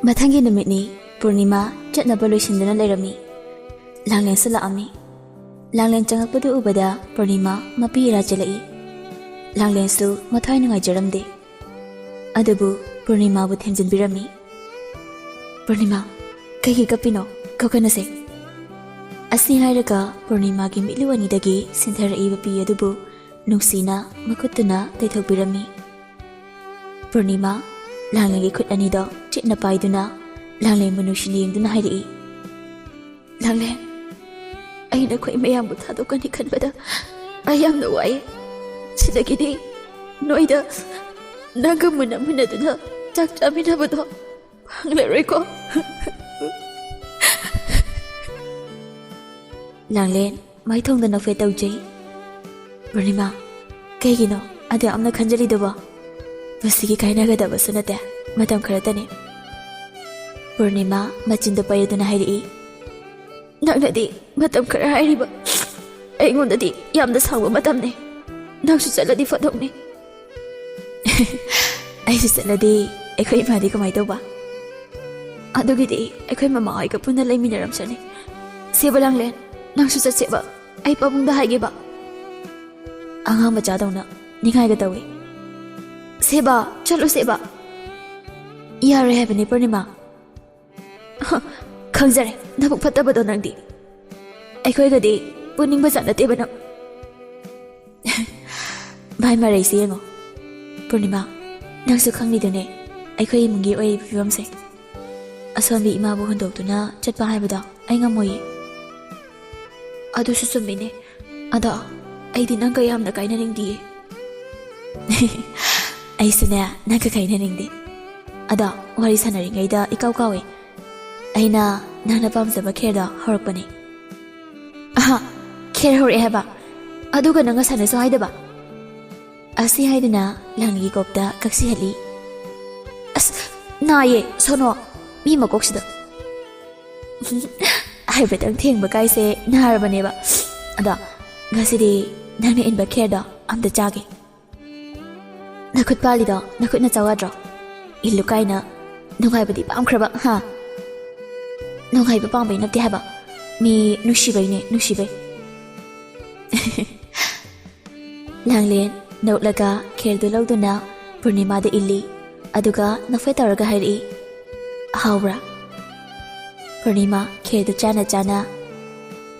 ꯃꯊꯪꯒꯤ ꯅꯨꯃꯤꯠꯅꯤ ꯄꯨꯔꯅꯤꯃꯥ ꯆꯠꯅꯕ ꯂꯣꯏꯁꯤꯟꯗꯨꯅ ꯂꯩꯔꯝꯃꯤ ꯂꯥꯡꯂꯦꯟꯁꯨ ꯂꯥꯛꯑꯝꯃꯤ ꯂꯥꯡꯂꯦꯟ ꯆꯪꯉꯛꯄꯗꯨ ꯎꯕꯗ ꯄꯨꯔꯅꯤꯃꯥ ꯃꯄꯤ ꯏꯔꯥ ꯆꯦꯜꯂꯛꯏ ꯂꯥꯡꯂꯦꯟꯁꯨ ꯃꯊ꯭ꯋꯥꯏ ꯅꯨꯡꯉꯥꯏꯖꯔꯝꯗꯦ ꯑꯗꯨꯕꯨ ꯄꯨꯔꯅꯤꯃꯥꯕꯨ ꯊꯦꯝꯖꯤꯟꯕꯤꯔꯝꯃꯤ ꯄꯨꯔꯅꯤꯃꯥ ꯀꯩꯒꯤ ꯀꯞꯄꯤꯅꯣ ꯀꯞꯀꯅꯨꯁꯦ ꯑꯁꯤ ꯍꯥꯏꯔꯒ ꯄꯨꯔꯅꯤꯃꯥꯒꯤ ꯃꯤꯠꯂꯨ ꯑꯅꯤꯗꯒꯤ ꯁꯤꯟꯊꯔꯛꯏꯕ ꯄꯤ ꯑꯗꯨꯕꯨ ꯅꯨꯡꯁꯤꯅ ꯃꯈꯨꯠꯇꯨꯅ ꯇꯩꯊꯣꯛꯄꯤꯔꯝꯃꯤ ꯄꯨꯔꯅꯤꯃꯥ ꯂꯥꯡꯂꯦꯟꯒꯤ ꯈꯨꯠ ꯑꯅꯤꯗꯣ ꯆꯤꯠꯅ ꯄꯥꯏꯗꯨꯅ ꯂꯥꯡꯂꯦꯟꯕꯨ ꯅꯨꯡꯁꯤꯅ ꯌꯦꯡꯗꯨꯅ ꯍꯥꯏꯔꯛꯏ ꯂꯥꯡꯂꯦꯟ ꯑꯩ ꯅꯈꯣꯏ ꯃꯌꯥꯝꯕꯨ ꯊꯥꯗꯣꯛꯀꯅꯤ ꯈꯟꯕꯗ ꯑꯩ ꯌꯥꯝꯅ ꯋꯥꯏ ꯁꯤꯗꯒꯤꯗꯤ ꯅꯣꯏꯗ ꯅꯪꯒ ꯃꯨꯟꯅꯗꯨꯅ ꯆꯥꯛ ꯆꯥꯃꯤꯟꯅꯕꯗꯣ ꯐꯪꯂꯔꯣꯏꯀꯣ ꯂꯥꯡꯂꯦꯟ ꯃꯥꯏꯊꯣꯡꯗ ꯅꯣꯛꯐꯦꯠ ꯇꯧꯖꯩ ꯄꯨꯔꯅꯤꯃꯥ ꯀꯩꯒꯤꯅꯣ ꯑꯗꯨ ꯌꯥꯝꯅ ꯈꯟꯖꯔꯤꯗꯨꯕꯣ ꯃꯁꯤꯒꯤ ꯀꯥꯏꯅꯒꯗꯕꯁꯨ ꯅꯠꯇꯦ ꯃꯇꯝ ꯈꯔꯇꯅꯤ ꯄꯨꯔꯅꯤꯃꯥ ꯃꯆꯤꯟꯗ ꯄꯩꯔꯗꯨꯅ ꯍꯥꯏꯔꯛꯏ ꯅꯪꯅꯗꯤ ꯃꯇꯝ ꯈꯔ ꯍꯥꯏꯔꯤꯕ ꯑꯩꯉꯣꯟꯗꯗꯤ ꯌꯥꯝꯅ ꯁꯥꯡꯕ ꯃꯇꯝꯅꯤ ꯅꯪꯁꯨ ꯆꯠꯂꯗꯤ ꯐꯗꯧꯅꯤ ꯑꯩꯁꯨ ꯆꯠꯂꯗꯤ ꯑꯩꯈꯣꯏ ꯏꯃꯥꯗꯤ ꯀꯃꯥꯏ ꯇꯧꯕ ꯑꯗꯨꯒꯤꯗꯤ ꯑꯩꯈꯣꯏ ꯃꯃꯥ ꯍꯣꯏꯒ ꯄꯨꯟꯅ ꯂꯩꯃꯤꯟꯅꯔꯝꯁꯅꯤ ꯁꯦꯕ ꯂꯥꯡꯂꯦꯟ ꯅꯪꯁꯨ ꯆꯠꯁꯦꯕ ꯑꯩ ꯄꯥꯕꯨꯡꯗ ꯍꯥꯏꯒꯦꯕ ꯑꯉꯥꯡ ꯃꯆꯥꯗꯧꯅ ꯅꯤꯡꯉꯥꯏꯒ ꯇꯧꯏ ꯁꯦꯕꯥ ꯆꯠꯂꯨꯁꯦꯕ ꯌꯥꯔꯣꯏ ꯍꯥꯏꯕꯅꯤ ꯄꯨꯔꯅꯤꯃꯥ ꯈꯪꯖꯔꯦ ꯅꯕꯨꯛ ꯐꯠꯇꯕꯗꯣ ꯅꯪꯗꯤ ꯑꯩꯈꯣꯏꯒꯗꯤ ꯄꯨꯅꯤꯡꯕ ꯖꯥꯠ ꯅꯠꯇꯦꯕ ꯅꯪ ꯚꯥꯏ ꯃꯔꯩꯁꯦ ꯌꯦꯡꯉꯣ ꯄꯨꯔꯅꯤꯃꯥ ꯅꯪꯁꯨ ꯈꯪꯂꯤꯗꯨꯅꯦ ꯑꯩꯈꯣꯏ ꯏꯃꯨꯡꯒꯤ ꯑꯣꯏꯔꯤꯕ ꯐꯤꯕꯝꯁꯦ ꯑꯁꯣꯝꯕꯤ ꯏꯃꯥꯕꯨ ꯍꯨꯟꯗꯣꯛꯇꯨꯅ ꯆꯠꯄ ꯍꯥꯏꯕꯗꯣ ꯑꯩ ꯉꯝꯃꯣꯏꯌꯦ ꯑꯗꯨꯁꯨ ꯆꯨꯝꯃꯤꯅꯦ ꯑꯗꯣ ꯑꯩꯗꯤ ꯅꯪꯒ ꯌꯥꯝꯅ ꯀꯥꯏꯅꯅꯤꯡꯗꯤꯌꯦ ꯑꯩꯁꯨꯅꯦ ꯅꯪꯒ ꯀꯥꯏꯅꯅꯤꯡꯗꯦ ꯑꯗꯣ ꯋꯥꯔꯤ ꯁꯥꯟꯅꯔꯤꯉꯩꯗ ꯏꯀꯥꯎ ꯀꯥꯎꯋꯦ ꯑꯩꯅ ꯅꯪꯅ ꯄꯥꯝꯖꯕ ꯈꯦꯔꯗꯣ ꯍꯧꯔꯛꯄꯅꯦ ꯑꯍꯥ ꯈꯦꯔ ꯍꯧꯔꯛꯑꯦ ꯍꯥꯏꯕ ꯑꯗꯨꯒ ꯅꯪꯒ ꯁꯥꯟꯅꯁꯨ ꯍꯥꯏꯗꯕ ꯑꯁꯤ ꯍꯥꯏꯗꯨꯅ ꯂꯥꯡꯂꯦꯟꯒꯤ ꯀꯣꯛꯇ ꯀꯛꯁꯤꯍꯠꯂꯤ ꯑꯁ ꯅꯥꯌꯦ ꯁꯣꯅꯣ ꯃꯤ ꯃꯀꯣꯛꯁꯤꯗ ꯍꯥꯏꯐꯦꯠꯇꯪ ꯊꯦꯡꯕ ꯀꯥꯏꯁꯦ ꯅꯥꯔꯕꯅꯦꯕ ꯑꯗꯣ ꯉꯁꯤꯗꯤ ꯅꯪꯅ ꯏꯟꯕ ꯈꯦꯔꯗꯣ ꯑꯝꯇ ꯆꯥꯒꯦ ꯅꯈꯨꯠ ꯄꯥꯜꯂꯤꯗꯣ ꯅꯈꯨꯠꯅ ꯆꯥꯎꯗ꯭ꯔꯣ ꯏꯜꯂꯨ ꯀꯥꯏꯅ ꯅꯨꯡꯉꯥꯏꯕꯗꯤ ꯄꯥꯝꯈ꯭ꯔꯕ ꯍꯥ ꯅꯨꯡꯉꯥꯏꯕ ꯄꯥꯝꯕꯩ ꯅꯠꯇꯦ ꯍꯥꯏꯕ ꯃꯤ ꯅꯨꯡꯁꯤꯕꯩꯅꯦ ꯅꯨꯡꯁꯤꯕꯩ ꯂꯥꯡꯂꯦꯟ ꯅꯣꯛꯂꯒ ꯈꯦꯔꯗꯨ ꯂꯧꯗꯨꯅ ꯄꯨꯔꯅꯤꯃꯥꯗ ꯏꯜꯂꯤ ꯑꯗꯨꯒ ꯅꯣꯛꯐꯦꯠ ꯇꯧꯔꯒ ꯍꯥꯏꯔꯛꯏ ꯍꯥꯎꯕ꯭ꯔꯥ ꯄꯨꯔꯅꯤꯃꯥ ꯈꯦꯔꯗꯨ ꯆꯥꯅ ꯆꯥꯅ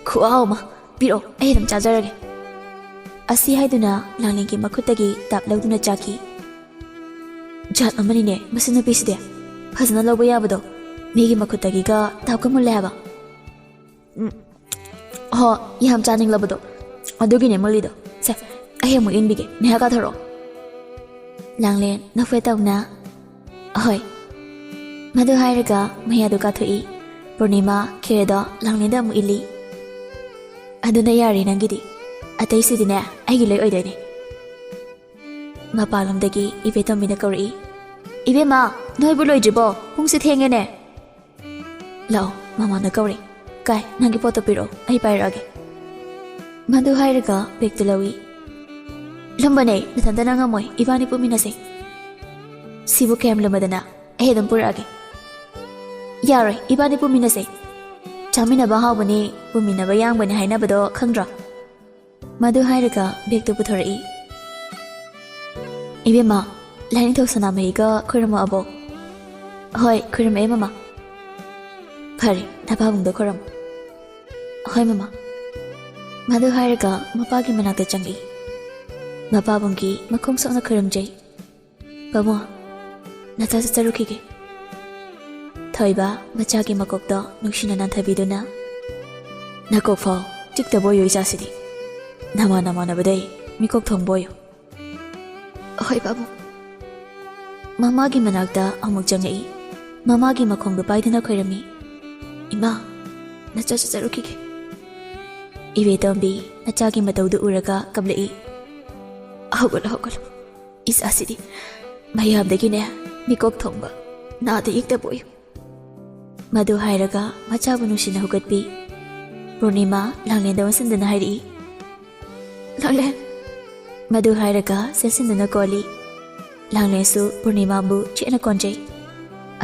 ꯈꯨꯍꯥꯎ ꯑꯃ ꯄꯤꯔꯛꯑꯣ ꯑꯩ ꯑꯗꯨꯝ ꯆꯥꯖꯔꯒꯦ ꯑꯁꯤ ꯍꯥꯏꯗꯨꯅ ꯂꯥꯡꯂꯦꯟꯒꯤ ꯃꯈꯨꯠꯇꯒꯤ ꯇꯥꯞ ꯂꯧꯗꯨꯅ ꯆꯥꯈꯤ ꯖꯥꯠ ꯑꯃꯅꯤꯅꯦ ꯃꯁꯤ ꯅꯨꯄꯤꯁꯤꯗꯤ ꯐꯖꯅ ꯂꯧꯕ ꯌꯥꯕꯗꯣ ꯃꯤꯒꯤ ꯃꯈꯨꯠꯇꯒꯤꯒ ꯇꯥꯞꯀ ꯃꯨꯜꯂꯦ ꯍꯥꯏꯕ ꯍꯣ ꯌꯥꯝ ꯆꯥꯅꯤꯡꯂꯕꯗꯣ ꯑꯗꯨꯒꯤꯅꯦ ꯃꯨꯜꯂꯤꯗꯣ ꯁꯦ ꯑꯩ ꯑꯃꯨꯛ ꯏꯟꯕꯤꯒꯦ ꯅꯦꯍꯥ ꯀꯥꯊꯔꯛꯑꯣ ꯂꯥꯡꯂꯦꯟ ꯅꯣꯛꯐꯦꯠ ꯇꯧꯅ ꯑꯍꯣꯏ ꯃꯗꯨ ꯍꯥꯏꯔꯒ ꯃꯌꯥꯗꯨ ꯀꯥꯊꯣꯛꯏ ꯄꯨꯔꯅꯤꯃꯥ ꯈꯦꯔꯗꯣ ꯂꯥꯡꯂꯦꯟꯗ ꯑꯃꯨꯛ ꯏꯜꯂꯤ ꯑꯗꯨꯅ ꯌꯥꯔꯦ ꯅꯪꯒꯤꯗꯤ ꯑꯇꯩꯁꯤꯗꯤꯅꯦ ꯑꯩꯒꯤ ꯂꯣꯏ ꯑꯣꯏꯗꯣꯏꯅꯦ ꯃꯄꯥꯟꯂꯣꯝꯗꯒꯤ ꯏꯕꯦꯇꯣꯝꯕꯤꯅ ꯀꯧꯔꯛꯏ ꯏꯕꯦꯝꯃ ꯅꯣꯏꯕꯨ ꯂꯣꯏꯗ꯭ꯔꯤꯕꯣ ꯄꯨꯡꯁꯦ ꯊꯦꯡꯉꯦꯅꯦ ꯂꯥꯛꯑꯣ ꯃꯃꯥꯅ ꯀꯧꯔꯦ ꯀꯥꯏ ꯅꯪꯒꯤ ꯄꯣꯠꯇꯣ ꯄꯤꯔꯛꯑꯣ ꯑꯩ ꯄꯥꯏꯔꯛꯑꯒꯦ ꯃꯗꯨ ꯍꯥꯏꯔꯒ ꯕꯦꯒꯇꯨ ꯂꯧꯏ ꯂꯨꯝꯕꯅꯦ ꯅꯊꯟꯇꯅ ꯉꯝꯃꯣꯏ ꯏꯕꯥꯅꯤ ꯄꯨꯃꯤꯟꯅꯁꯦ ꯁꯤꯕꯨ ꯀꯌꯥꯝ ꯂꯨꯝꯃꯗꯅ ꯑꯩ ꯑꯗꯨꯝ ꯄꯨꯔꯛꯑꯒꯦ ꯌꯥꯔꯣꯏ ꯏꯕꯥꯅꯤ ꯄꯨꯃꯤꯟꯅꯁꯦ ꯆꯥꯃꯤꯟꯅꯕ ꯍꯥꯎꯕꯅꯤ ꯄꯨꯃꯤꯟꯅꯕ ꯌꯥꯡꯕꯅꯤ ꯍꯥꯏꯅꯕꯗꯣ ꯈꯪꯗ꯭ꯔꯣ ꯃꯗꯨ ꯍꯥꯏꯔꯒ ꯕꯦꯒꯇꯨ ꯄꯨꯊꯣꯔꯛꯏ ꯏꯕꯦꯝꯃ ꯂꯥꯏꯅꯤꯡꯊꯧ ꯁꯅꯥꯃꯍꯤꯒ ꯈꯣꯏꯔꯝꯃꯛꯑꯕꯣ ꯍꯣꯏ ꯈꯣꯏꯔꯝꯃꯛꯑꯦ ꯃꯃꯥ ꯐꯔꯦ ꯅꯄꯥꯕꯨꯡꯗꯣ ꯈꯣꯏꯔꯝꯃꯣ ꯍꯣꯏ ꯃꯃꯥ ꯃꯗꯨ ꯍꯥꯏꯔꯒ ꯃꯄꯥꯒꯤ ꯃꯅꯥꯛꯇ ꯆꯪꯏ ꯃꯄꯥꯕꯨꯡꯒꯤ ꯃꯈꯣꯡ ꯁꯣꯛꯅ ꯈꯨꯔꯨꯝꯖꯩ ꯄꯥꯕꯨꯡ ꯅꯆꯥ ꯆꯠꯆꯔꯨꯈꯤꯒꯦ ꯊꯣꯏꯕ ꯃꯆꯥꯒꯤ ꯃꯀꯣꯛꯇꯣ ꯅꯨꯡꯁꯤꯅ ꯅꯥꯟꯊꯕꯤꯗꯨꯅ ꯅꯀꯣꯛ ꯐꯥꯎ ꯆꯤꯛꯇꯕ ꯑꯣꯏꯌꯨ ꯏꯆꯥꯁꯤꯗꯤ ꯅꯃꯥꯟꯅꯕꯗꯩ ꯃꯤꯀꯣꯛ ꯊꯣꯡꯕ ꯑꯣꯏꯌꯨ ꯍꯣꯏ ꯄꯥꯕꯨꯡ ꯃꯃꯥꯒꯤ ꯃꯅꯥꯛꯇ ꯑꯃꯨꯛ ꯆꯪꯉꯛꯏ ꯃꯃꯥꯒꯤ ꯃꯈꯣꯡꯗꯣ ꯄꯥꯏꯗꯨꯅ ꯈꯣꯏꯔꯝꯃꯤ ꯏꯃꯥ ꯅꯆꯥ ꯆꯠꯆꯔꯨꯈꯤꯒꯦ ꯏꯕꯦꯇꯣꯝꯕꯤ ꯅꯆꯥꯒꯤ ꯃꯇꯧꯗꯨ ꯎꯔꯒ ꯀꯞꯂꯛꯏ ꯍꯧꯒꯠꯂꯣ ꯏꯆꯥꯁꯤꯗꯤ ꯃꯌꯥꯝꯗꯒꯤꯅꯦ ꯃꯤꯀꯣꯛ ꯊꯣꯡꯕ ꯅꯥꯗ ꯌꯦꯛꯇꯕ ꯑꯣꯏꯌꯨ ꯃꯗꯨ ꯍꯥꯏꯔꯒ ꯃꯆꯥꯕꯨ ꯅꯨꯡꯁꯤꯅ ꯍꯧꯒꯠꯄꯤ ꯄꯨꯔꯅꯤꯃꯥ ꯂꯥꯡꯂꯦꯟꯗ ꯑꯣꯟꯁꯤꯟꯗꯨꯅ ꯍꯥꯏꯔꯛꯏ ꯂꯥꯡꯂꯦꯟ ꯃꯗꯨ ꯍꯥꯏꯔꯒ ꯆꯦꯟꯁꯤꯟꯗꯨꯅ ꯀꯣꯜꯂꯤ ꯂꯥꯡꯂꯦꯟꯁꯨ ꯄꯨꯔꯅꯤꯃꯥꯕꯨ ꯆꯦꯠꯅ ꯀꯣꯟꯖꯩ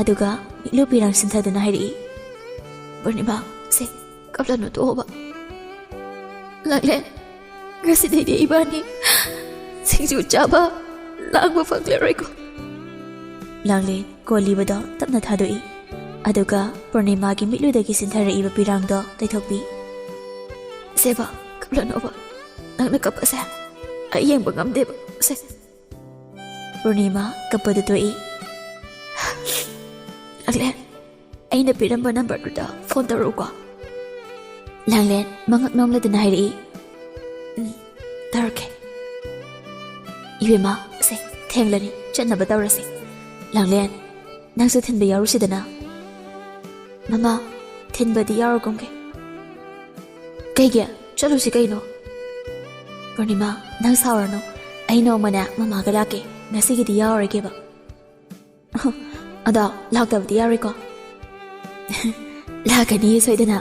ꯑꯗꯨꯒ ꯃꯤꯠꯂꯨ ꯄꯤꯔꯥꯡ ꯁꯤꯟꯊꯗꯨꯅ ꯍꯥꯏꯔꯛꯏ ꯄꯨꯔꯅꯤꯃꯥ ꯁꯦ ꯀꯞꯂꯅꯨ ꯇꯣꯛꯑꯣꯕ ꯂꯥꯡꯂꯦꯟ ꯉꯁꯤꯗꯩꯗꯤ ꯏꯕꯥꯅꯤ ꯁꯤꯡꯖꯨ ꯆꯥꯕ ꯂꯥꯡꯕ ꯐꯪꯂꯔꯣꯏꯀꯣ ꯂꯥꯡꯂꯦꯟ ꯀꯣꯜꯂꯤꯕꯗꯣ ꯇꯞꯅ ꯊꯥꯗꯣꯛꯏ ꯑꯗꯨꯒ ꯄꯨꯔꯅꯤꯃꯥꯒꯤ ꯃꯤꯠꯂꯨꯗꯒꯤ ꯁꯤꯟꯊꯔꯛꯏꯕ ꯄꯤꯔꯥꯡꯗꯣ ꯇꯩꯊꯣꯛꯄꯤ ꯁꯦꯕ ꯀꯞꯂꯅꯨꯕ ꯅꯪꯅ ꯀꯞꯄꯁꯦ ꯑꯩ ꯌꯦꯡꯕ ꯉꯝꯗꯦꯕ ꯁꯦ ꯄꯨꯔꯅꯤꯃꯥ ꯀꯞꯄꯗꯨ ꯇꯣꯛꯏ ꯂꯥꯡꯂꯦꯟ ꯑꯩꯅ ꯄꯤꯔꯝꯕ ꯅꯝꯕꯔꯗꯨꯗ ꯐꯣꯟ ꯇꯧꯔꯛꯎꯀꯣ ꯂꯥꯡꯂꯦꯟ ꯃꯉꯛ ꯅꯣꯝꯂꯗꯨꯅ ꯍꯥꯏꯔꯛꯏ ꯇꯧꯔꯛꯀꯦ ꯏꯕꯦꯝꯃ ꯁꯦ ꯊꯦꯡꯂꯅꯤ ꯆꯠꯅꯕ ꯇꯧꯔꯁꯤ ꯂꯥꯡꯂꯦꯟ ꯅꯪꯁꯨ ꯊꯤꯟꯕ ꯌꯥꯎꯔꯨꯁꯤꯗꯅ ꯃꯃꯥ ꯊꯤꯟꯕꯗꯤ ꯌꯥꯎꯔꯒꯨꯝꯒꯦ ꯀꯩꯒꯤ ꯆꯠꯂꯨꯁꯤ ꯀꯩꯅꯣ ꯄꯨꯔꯅꯤꯃꯥ ꯅꯪ ꯁꯥꯎꯔꯅꯨ ꯑꯩ ꯅꯣꯡꯃꯅꯦ ꯃꯃꯥꯒ ꯂꯥꯛꯀꯦ ꯉꯁꯤꯒꯤꯗꯤ ꯌꯥꯎꯔꯒꯦꯕ ꯑꯗꯣ ꯂꯥꯛꯇꯕꯗꯤ ꯌꯥꯔꯣꯏꯀꯣ ꯂꯥꯛꯀꯅꯤ ꯁꯣꯏꯗꯅ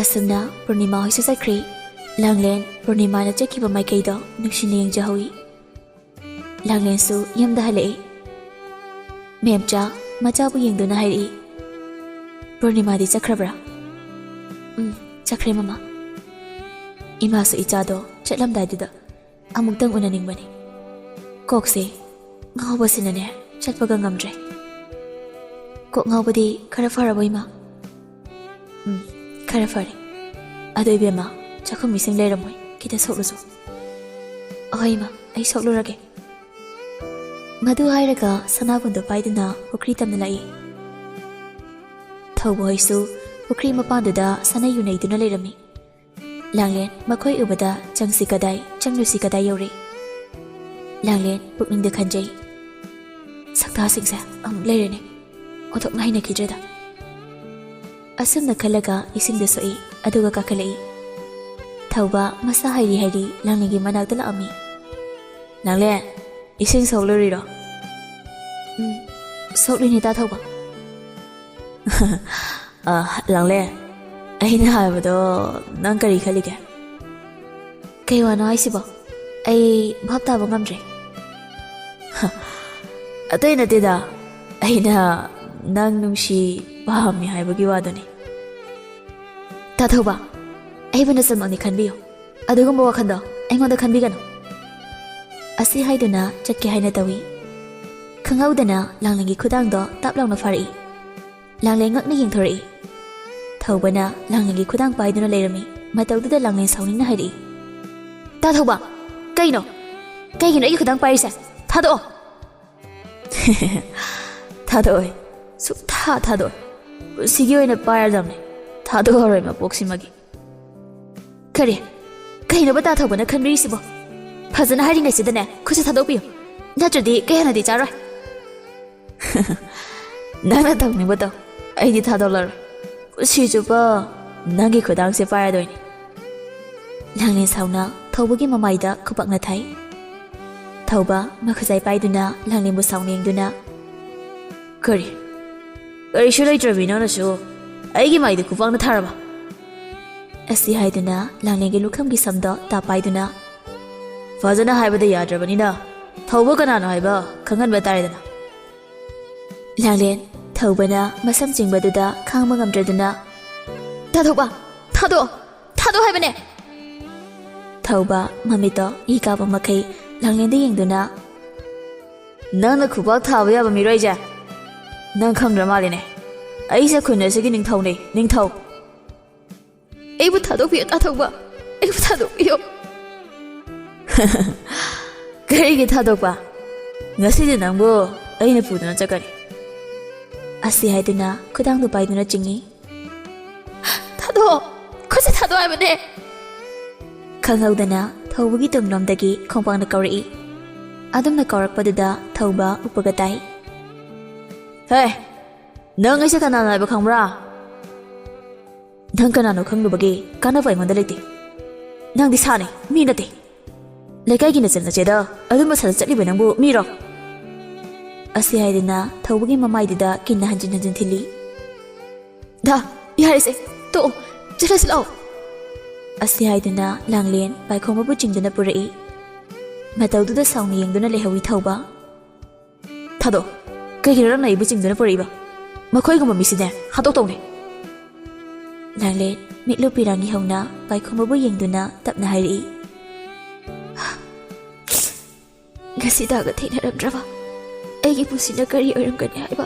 ꯑꯁꯨꯝꯅ ꯄꯨꯔꯅꯤꯃꯥ ꯍꯣꯏꯁꯨ ꯆꯠꯈ꯭ꯔꯤ ꯂꯥꯡꯂꯦꯟ ꯄꯨꯔꯅꯤꯃꯥꯅ ꯆꯠꯈꯤꯕ ꯃꯥꯏꯀꯩꯗꯣ ꯅꯨꯡꯁꯤꯅ ꯌꯦꯡꯖꯍꯧꯏ ꯂꯥꯡꯂꯦꯟꯁꯨ ꯌꯨꯝꯗ ꯍꯜꯂꯛꯏ ꯃꯦꯝꯆꯥ ꯃꯆꯥꯕꯨ ꯌꯦꯡꯗꯨꯅ ꯍꯥꯏꯔꯛꯏ ꯄꯨꯔꯅꯤꯃꯥꯗꯤ ꯆꯠꯈ꯭ꯔꯕ꯭ꯔꯥ ꯆꯠꯈ꯭ꯔꯦ ꯃꯃꯥ ꯏꯃꯥꯁꯨ ꯏꯆꯥꯗꯣ ꯆꯠꯂꯝꯗꯥꯏꯗꯨꯗ ꯑꯃꯨꯛꯇꯪ ꯎꯅꯅꯤꯡꯕꯅꯤ ꯀꯣꯛꯁꯦ ꯉꯥꯎꯕꯁꯤꯅꯅꯦ ꯆꯠꯄꯒ ꯉꯝꯗ꯭ꯔꯦ ꯀꯣꯛ ꯉꯥꯎꯕꯗꯤ ꯈꯔ ꯐꯔꯕꯣ ꯏꯃꯥ ꯈꯔ ꯐꯔꯦ ꯑꯗꯣ ꯏꯕꯦꯝꯃ ꯆꯥꯛꯈꯨꯝ ꯏꯁꯤꯡ ꯂꯩꯔꯝꯃꯣꯏ ꯈꯤꯇ ꯁꯣꯛꯂꯨꯁꯨ ꯑꯍꯣꯏ ꯏꯃꯥ ꯑꯩ ꯁꯣꯛꯂꯨꯔꯒꯦ ꯃꯗꯨ ꯍꯥꯏꯔꯒ ꯁꯅꯥꯕꯨꯟꯗꯣ ꯄꯥꯏꯗꯨꯅ ꯄꯨꯈ꯭ꯔꯤ ꯇꯝꯅ ꯂꯥꯛꯏ ꯊꯧꯕ ꯍꯣꯏꯁꯨ ꯄꯨꯈ꯭ꯔꯤ ꯃꯄꯥꯟꯗꯨꯗ ꯁꯅꯩ ꯌꯨꯅꯩꯗꯨꯅ ꯂꯩꯔꯝꯃꯤ ꯂꯥꯡꯂꯦꯟ ꯃꯈꯣꯏ ꯎꯕꯗ ꯆꯪꯁꯤ ꯀꯗꯥꯏ ꯆꯪꯂꯨꯁꯤ ꯀꯗꯥꯏ ꯌꯧꯔꯦ ꯂꯥꯡꯂꯦꯟ ꯄꯨꯛꯅꯤꯡꯗ ꯈꯟꯖꯩ ꯁꯛꯇꯥꯁꯤꯡꯁꯦ ꯑꯃꯨꯛ ꯂꯩꯔꯦꯅꯦ ꯑꯣꯟꯊꯣꯛꯅ ꯍꯩꯅꯈꯤꯗ꯭ꯔꯦꯗ ꯑꯁꯨꯝꯅ ꯈꯜꯂꯒ ꯏꯁꯤꯡꯗ ꯁꯣꯛꯏ ꯑꯗꯨꯒ ꯀꯥꯈꯠꯂꯛꯏ ꯊꯧꯕ ꯃꯁꯥ ꯍꯩꯔꯤ ꯍꯩꯔꯤ ꯂꯥꯡꯂꯦꯟꯒꯤ ꯃꯅꯥꯛꯇ ꯂꯥꯛꯑꯝꯃꯤ ꯂꯥꯡꯂꯦꯟ ꯏꯁꯤꯡ ꯁꯣꯛꯂꯨꯔꯤꯔꯣ ꯁꯣꯛꯂꯨꯏꯅꯤ ꯇꯥ ꯊꯧꯕ ꯂꯥꯡꯂꯦꯟ ꯑꯩꯅ ꯍꯥꯏꯕꯗꯣ ꯅꯪ ꯀꯔꯤ ꯈꯜꯂꯤꯒꯦ ꯀꯩ ꯋꯥꯅꯣ ꯍꯥꯏꯁꯤꯕꯣ ꯑꯩ ꯚꯥꯞ ꯇꯥꯕ ꯉꯝꯗ꯭ꯔꯦ ꯑꯇꯩ ꯅꯠꯇꯦꯗ ꯑꯩꯅ ꯅꯪ ꯅꯨꯡꯁꯤ ꯄꯥꯝꯃꯤ ꯍꯥꯏꯕꯒꯤ ꯋꯥꯗꯨꯅꯤ ꯇꯥꯊꯧꯕ ꯑꯩꯕꯨ ꯅꯆꯟꯃꯛꯅꯤ ꯈꯟꯕꯤꯌꯨ ꯑꯗꯨꯒꯨꯝꯕ ꯋꯥꯈꯜꯗꯣ ꯑꯩꯉꯣꯟꯗ ꯈꯟꯕꯤꯒꯅꯨ ꯑꯁꯤ ꯍꯥꯏꯗꯨꯅ ꯆꯠꯀꯦ ꯍꯥꯏꯅ ꯇꯧꯏ ꯈꯪꯍꯧꯗꯅ ꯂꯥꯡꯂꯦꯟꯒꯤ ꯈꯨꯗꯥꯡꯗꯣ ꯇꯥꯞ ꯂꯥꯎꯅ ꯐꯥꯔꯛꯏ ꯂꯥꯡꯂꯦꯟ ꯉꯛꯅ ꯌꯦꯡꯊꯣꯔꯛꯏ ꯊꯧꯕꯅ ꯂꯥꯡꯂꯦꯟꯒꯤ ꯈꯨꯗꯥꯡ ꯄꯥꯏꯗꯨꯅ ꯂꯩꯔꯝꯃꯤ ꯃꯇꯧꯗꯨꯗ ꯂꯥꯡꯂꯦꯟ ꯁꯥꯎꯅꯤꯡꯅ ꯍꯥꯏꯔꯛꯏ ꯇꯥꯊꯧꯕ ꯀꯩꯅꯣ ꯀꯩꯒꯤꯅꯣ ꯑꯩꯒꯤ ꯈꯨꯗꯥꯡ ꯄꯥꯏꯔꯤꯁꯦ ꯊꯥꯗꯣꯛꯑꯣ ꯊꯥꯗꯣꯛꯑꯣꯏ ꯁꯨꯛꯊꯥ ꯊꯥꯗꯣꯛꯑꯣꯏ ꯄꯨꯟꯁꯤꯒꯤ ꯑꯣꯏꯅ ꯄꯥꯏꯔꯗꯕꯅꯤ ꯊꯥꯗꯣꯛꯑꯔꯣꯏ ꯃꯄꯣꯛꯁꯤꯃꯒꯤ ꯀꯩꯅꯣꯕ ꯇꯥꯊꯧꯕꯅ ꯈꯟꯕꯤꯔꯤꯁꯤꯕꯣ ꯐꯖꯅ ꯍꯥꯏꯔꯤꯉꯩꯁꯤꯗꯅꯦ ꯈꯨꯠꯁꯦ ꯊꯥꯗꯣꯛꯄꯤꯌꯨ ꯅꯠꯇ꯭ꯔꯗꯤ ꯀꯩ ꯍꯥꯟꯅꯗꯤ ꯆꯥꯔꯣꯏ ꯅꯪꯅ ꯇꯧꯅꯤꯡꯕ ꯇꯧ ꯑꯩꯗꯤ ꯊꯥꯗꯣꯛꯂꯔꯣꯏ ꯄꯨꯟꯁꯤ ꯆꯨꯞꯄ ꯅꯪꯒꯤ ꯈꯨꯗꯥꯡꯁꯦ ꯄꯥꯏꯔꯗꯣꯏꯅꯤ ꯂꯥꯡꯂꯦꯟ ꯁꯥꯎꯅ ꯊꯧꯕꯒꯤ ꯃꯃꯥꯏꯗ ꯈꯨꯄꯥꯛꯅ ꯊꯥꯏ ꯊꯧꯕ ꯃꯈꯨꯖꯥꯏ ꯄꯥꯏꯗꯨꯅ ꯂꯥꯡꯂꯦꯟꯕꯨ ꯁꯥꯎꯅ ꯌꯦꯡꯗꯨꯅ ꯀꯔꯤꯁꯨ ꯂꯩꯇ꯭ꯔꯕꯤ ꯅꯪꯅꯁꯨ ꯑꯩꯒꯤ ꯃꯥꯏꯗ ꯈꯨꯄꯥꯛꯅ ꯊꯥꯔꯕ ꯑꯁꯤ ꯍꯥꯏꯗꯨꯅ ꯂꯥꯡꯂꯦꯟꯒꯤ ꯂꯨꯈꯝꯒꯤ ꯁꯝꯗꯣ ꯇꯥꯞ ꯄꯥꯏꯗꯨꯅ ꯐꯖꯅ ꯍꯥꯏꯕꯗ ꯌꯥꯗ꯭ꯔꯕꯅꯤꯅ ꯊꯧꯕ ꯀꯅꯥꯅꯣ ꯍꯥꯏꯕ ꯈꯪꯍꯟꯕ ꯇꯥꯔꯦꯗꯅ ꯂꯥꯡꯂꯦꯟ ꯊꯧꯕꯅ ꯃꯁꯝ ꯆꯤꯡꯕꯗꯨꯗ ꯈꯥꯡꯕ ꯉꯝꯗ꯭ꯔꯗꯨꯅ ꯇꯥꯊꯧꯕ ꯊꯥꯗꯣꯛꯑꯣ ꯍꯥꯏꯕꯅꯦ ꯊꯧꯕ ꯃꯃꯤꯠꯇꯣ ꯏ ꯀꯥꯕ ꯃꯈꯩ ꯂꯥꯡꯂꯦꯟꯗ ꯌꯦꯡꯗꯨꯅ ꯅꯪꯅ ꯈꯨꯄꯥꯛ ꯊꯥꯕ ꯌꯥꯕ ꯃꯤꯔꯣꯏꯁꯦ ꯅꯪ ꯈꯪꯗ꯭ꯔ ꯃꯥꯜꯂꯤꯅꯦ ꯑꯩꯁꯦ ꯈꯨꯟ ꯑꯁꯤꯒꯤ ꯅꯤꯡꯊꯧꯅꯤ ꯅꯤꯡꯊꯧ ꯑꯩꯕꯨ ꯊꯥꯗꯣꯛꯄꯤꯌꯣ ꯇꯥꯊꯧꯕ ꯑꯩꯕꯨ ꯊꯥꯗꯣꯛꯄꯤꯌꯣ ꯀꯔꯤꯒꯤ ꯊꯥꯗꯣꯛꯄ ꯉꯁꯤꯗꯤ ꯅꯪꯕꯨ ꯑꯩꯅ ꯄꯨꯗꯨꯅ ꯆꯠꯀꯅꯤ ꯑꯁꯤ ꯍꯥꯏꯗꯨꯅ ꯈꯨꯗꯥꯡꯗꯨ ꯄꯥꯏꯗꯨꯅ ꯆꯤꯡꯏ ꯊꯥꯗꯣꯛꯑꯣ ꯈꯨꯠꯁꯦ ꯊꯥꯗꯣꯛꯑꯣ ꯍꯥꯏꯕꯅꯦ ꯈꯪꯍꯧꯗꯅ ꯊꯧꯕꯒꯤ ꯇꯨꯡꯂꯣꯝꯗꯒꯤ ꯈꯣꯡꯄꯥꯛꯅ ꯀꯧꯔꯛꯏ ꯑꯗꯨꯝꯅ ꯀꯧꯔꯛꯄꯗꯨꯗ ꯊꯧꯕ ꯎꯞꯄꯒ ꯇꯥꯏ ꯍꯦ ꯅꯪ ꯑꯩꯁꯦ ꯀꯅꯥꯅꯣ ꯍꯥꯏꯕ ꯈꯪꯕ꯭ꯔꯥ ꯅꯪ ꯀꯅꯥꯅꯣ ꯈꯪꯂꯨꯕꯒꯤ ꯀꯥꯟꯅꯕ ꯑꯩꯉꯣꯟꯗ ꯂꯩꯇꯦ ꯅꯪꯗꯤ ꯁꯥꯅꯤ ꯃꯤ ꯅꯠꯇꯦ ꯂꯩꯀꯥꯏꯒꯤ ꯅꯆꯟꯅꯆꯦꯗ ꯑꯗꯨꯝꯕ ꯁꯗ ꯆꯠꯂꯤꯕ ꯅꯪꯕꯨ ꯃꯤꯔꯣ ꯑꯁꯤ ꯍꯥꯏꯗꯨꯅ ꯊꯧꯕꯒꯤ ꯃꯃꯥꯏꯗꯨꯗ ꯀꯤꯟꯅ ꯍꯟꯖꯤꯟ ꯍꯟꯖꯤꯟ ꯊꯤꯜꯂꯤ ꯌꯥꯔꯦꯁꯦ ꯇꯣꯛꯑꯣ ꯆꯠꯂꯁꯤ ꯂꯥꯛꯑꯣ ꯑꯁꯤ ꯍꯥꯏꯗꯨꯅ ꯂꯥꯡꯂꯦꯟ ꯄꯥꯏꯈꯣꯝꯕꯕꯨ ꯆꯤꯡꯗꯨꯅ ꯄꯨꯔꯛꯏ ꯃꯇꯧꯗꯨꯗ ꯁꯥꯎꯅ ꯌꯦꯡꯗꯨꯅ ꯂꯩꯍꯧꯏ ꯊꯧꯕ ꯀꯩꯒꯤꯅꯣ ꯅꯪꯅ ꯑꯩꯕꯨ ꯆꯤꯡꯗꯨꯅ ꯄꯨꯔꯛꯏꯕ ꯃꯈꯣꯏꯒꯨꯝꯕ ꯃꯤꯁꯤꯅꯦ ꯍꯥꯠꯇꯣꯛꯇꯧꯅꯦ ꯂꯥꯡꯂꯦꯟ ꯃꯤꯠꯂꯨ ꯄꯤꯔꯥꯡꯒꯤ ꯍꯧꯅ ꯄꯥꯏꯈꯣꯝꯕꯕꯨ ꯌꯦꯡꯗꯨꯅ ꯇꯞꯅ ꯍꯥꯏꯔꯛꯏ ꯉꯁꯤ ꯇꯥꯒ ꯊꯦꯡꯅꯔꯝꯗ꯭ꯔꯕ ꯑꯩꯒꯤ ꯄꯨꯟꯁꯤꯅ ꯀꯔꯤ ꯑꯣꯏꯔꯝꯒꯅꯤ ꯍꯥꯏꯕ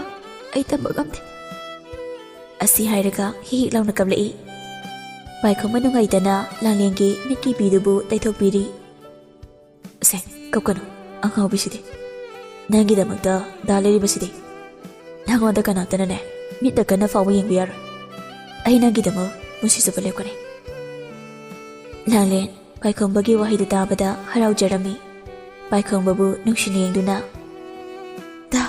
ꯑꯩ ꯇꯝꯕ ꯉꯝꯗꯦ ꯑꯁꯤ ꯍꯥꯏꯔꯒ ꯍꯤꯛ ꯂꯥꯎꯅ ꯀꯞꯂꯛꯏ ꯄꯥꯏꯈꯣꯝꯕ ꯅꯨꯡꯉꯥꯏꯇꯅ ꯂꯥꯡꯂꯦꯟꯒꯤ ꯃꯤꯠꯀꯤ ꯄꯤꯗꯨꯕꯨ ꯇꯩꯊꯣꯛꯄꯤꯔꯤ ꯁꯦ ꯀꯞꯀꯅꯨ ꯑꯉꯥꯎꯕꯤꯁꯤꯗꯤ ꯅꯪꯒꯤꯗꯃꯛꯇ ꯗꯥ ꯂꯩꯔꯤꯕꯁꯤꯗꯤ ꯅꯪꯉꯣꯟꯗ ꯀꯅꯥꯝꯇꯅꯅꯦ ꯃꯤꯠꯅ ꯀꯟꯅ ꯐꯥꯎꯕ ꯌꯦꯡꯕ ꯌꯥꯔꯣꯏ ꯑꯩ ꯅꯪꯒꯤꯗꯃꯛ ꯄꯨꯟꯁꯤ ꯆꯨꯞꯄ ꯂꯦꯞꯀꯅꯤ ꯂꯥꯡꯂꯦꯟ ꯄꯥꯏꯈꯣꯝꯕꯒꯤ ꯋꯥꯍꯩꯗꯨ ꯇꯥꯕꯗ ꯍꯔꯥꯎꯖꯔꯝꯃꯤ ꯄꯥꯏꯈꯣꯝꯕꯕꯨ ꯅꯨꯡꯁꯤꯅ ꯌꯦꯡꯗꯨꯅ ꯗꯥ